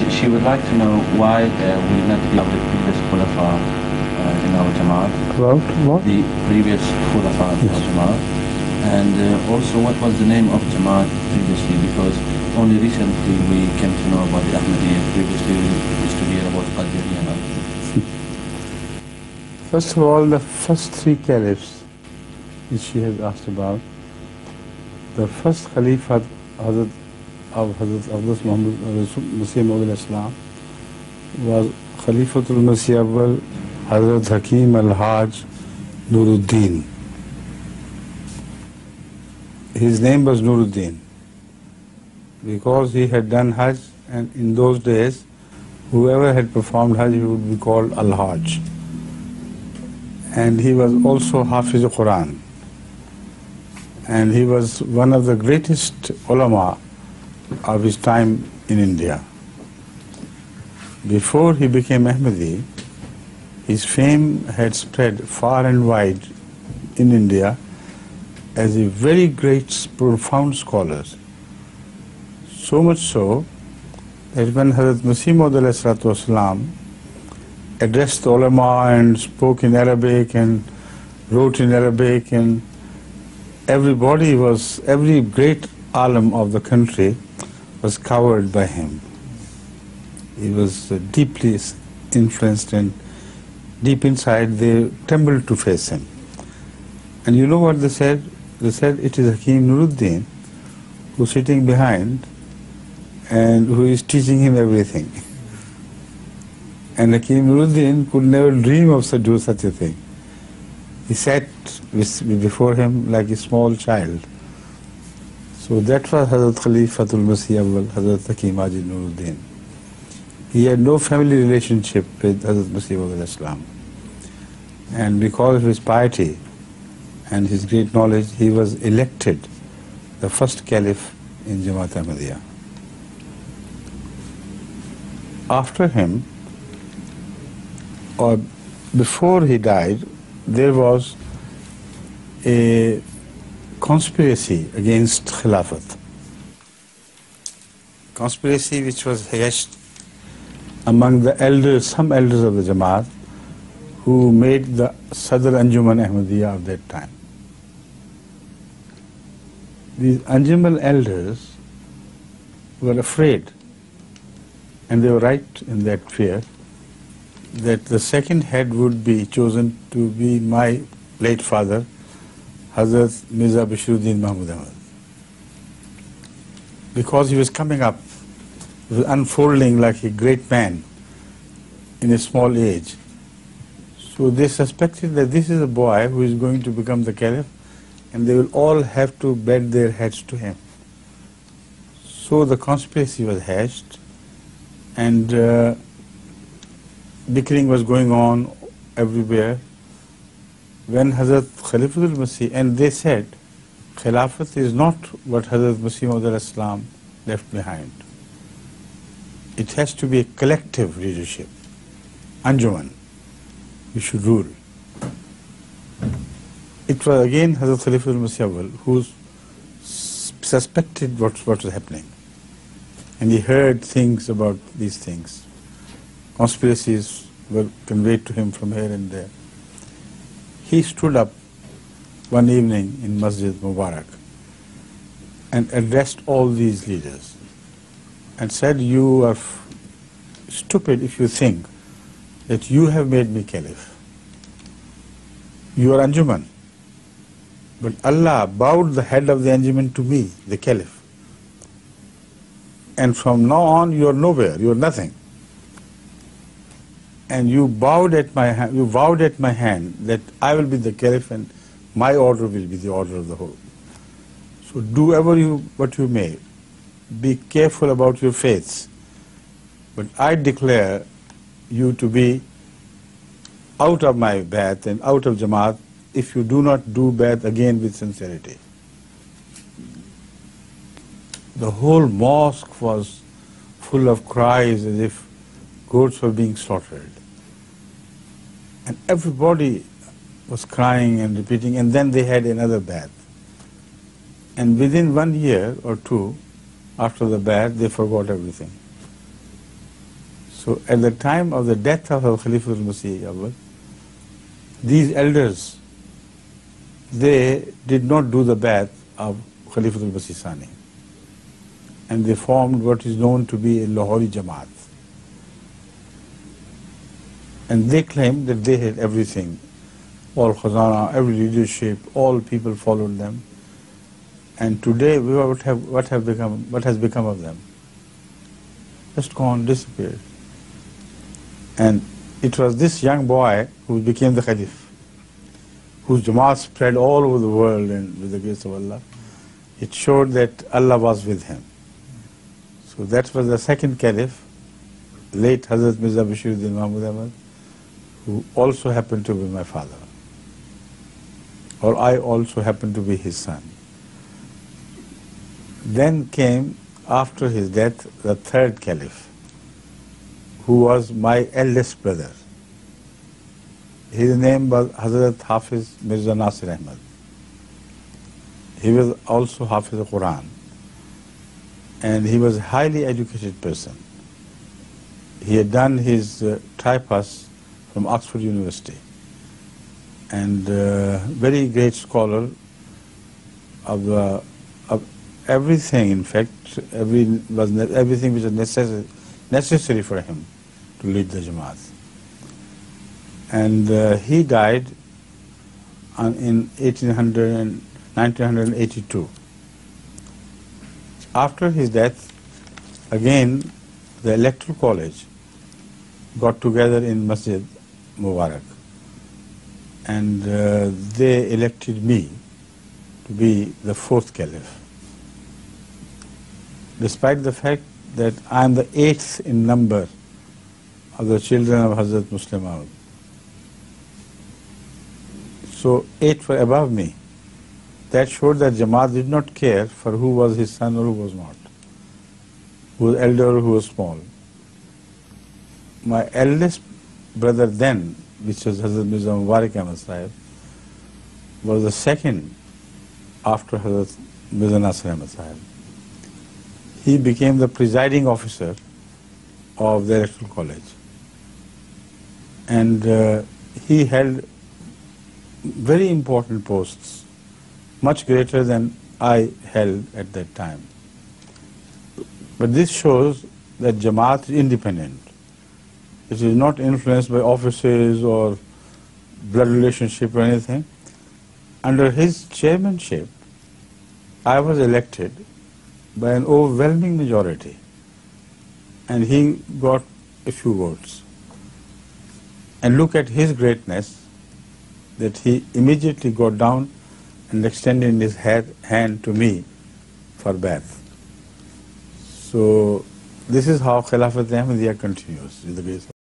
She would like to know why we did not deal with the previous Khulafa in our Jamaat. About what? The previous Khulafa in our Jamaat. And also what was the name of Jamaat previously, because only recently we came to know about the Ahmadiyya. Previously we used to hear about Qadiani and others. First of all, the first three caliphs which she has asked about, the first Khalifa of Hazrat Muhammad Masih Islam was Khalifatul Masih Awwal Hazrat Hakim al-Haj Nuruddin. His name was Nuruddin because he had done Hajj, and in those days whoever had performed Hajj, he would be called al-Hajj. And he was also Hafiz al-Quran, and he was one of the greatest ulama of his time in India. Before he became Ahmadi, his fame had spread far and wide in India as a very great, profound scholar. So much so that when Hazrat Masih Maud addressed the ulama and spoke in Arabic and wrote in Arabic, and every great alim of the country was covered by him. He was deeply influenced, and deep inside they trembled to face him. And you know what they said? They said, it is Hakim Nuruddin who's sitting behind and who is teaching him everything. And Hakim Nuruddin could never dream of do such a thing. He sat before him like a small child. So that was Hazrat Khalifatul Masih Awwal, Hazrat Hakim Haji Nuruddin. He had no family relationship with Hazrat Masih Islam. And because of his piety and his great knowledge, he was elected the first caliph in Jamaat Ahmadiyya. After him, or before he died, there was a conspiracy against Khilafat. Conspiracy which was hatched among the elders, some elders of the Jamaat, who made the Sadr Anjuman Ahmadiyya of that time. These Anjuman elders were afraid, and they were right in that fear, that the second head would be chosen to be my late father, Hazrat Mirza Bashruddin Mahmud Ahmad. Because he was coming up, he was unfolding like a great man in a small age. So they suspected that this is a boy who is going to become the caliph, and they will all have to bend their heads to him. So the conspiracy was hatched, and bickering was going on everywhere. When Hazrat Khalifatul Masih, and they said, Khilafat is not what Hazrat Masih Maud Islam left behind. It has to be a collective leadership. Anjuman, we should rule. It was again Hazrat Khalifatul Masih who suspected what was happening. And he heard things about these things. Conspiracies were conveyed to him from here and there. He stood up one evening in Masjid Mubarak and addressed all these leaders and said, you are stupid if you think that you have made me caliph. You are Anjuman. But Allah bowed the head of the Anjuman to me, the caliph. And from now on you are nowhere, you are nothing. And you vowed at my hand that I will be the caliph and my order will be the order of the whole. So do what you may. Be careful about your faiths. But I declare you to be out of my bath and out of Jamaat if you do not do bath again with sincerity. The whole mosque was full of cries as if goats were being slaughtered. And everybody was crying and repeating, and then they had another bath. And within 1 year or two after the bath, they forgot everything. So at the time of the death of Khalifa al-Masih Awwal, these elders, they did not do the bath of Khalifa al-Masih Sani, and they formed what is known to be a Lahori Jamaat. And they claimed that they had everything, all khazana, every leadership, all people followed them. And today, what has become of them? Just gone, disappeared. And it was this young boy who became the Caliph, whose Jamaat spread all over the world, and with the grace of Allah, it showed that Allah was with him. So that was the second Caliph, late Hazrat Mirza Bashiruddin Mahmud Ahmad, who also happened to be my father, or I also happened to be his son. Then came, after his death, the third Caliph, who was my eldest brother. His name was Hazrat Hafiz Mirza Nasir Ahmad. He was also Hafiz al-Quran, and he was a highly educated person. He had done his tripos from Oxford University, and very great scholar of everything, in fact, everything which was necessary for him to lead the Jamaat. And he died in 1982. After his death, again, the Electoral College got together in Masjid Mubarak, and they elected me to be the fourth Caliph, despite the fact that I am the 8th in number of the children of Hazrat Muslim. So 8 were above me. That showed that Jamaat did not care for who was his son or who was not, who was elder or who was small. My eldest brother then, which was Hazrat Mirza Mubarak Ahmad Sahib, was the second after Hazrat Mirza Nasir Ahmad Sahib. He became the presiding officer of the Electoral College, and he held very important posts, much greater than I held at that time. But this shows that Jamaat is independent. It is not influenced by offices or blood relationship or anything. Under his chairmanship, I was elected by an overwhelming majority, and he got a few votes. And look at his greatness, that he immediately got down and extended his hand to me for bath. So this is how Khilafat Ahmadiyya continues with the grace of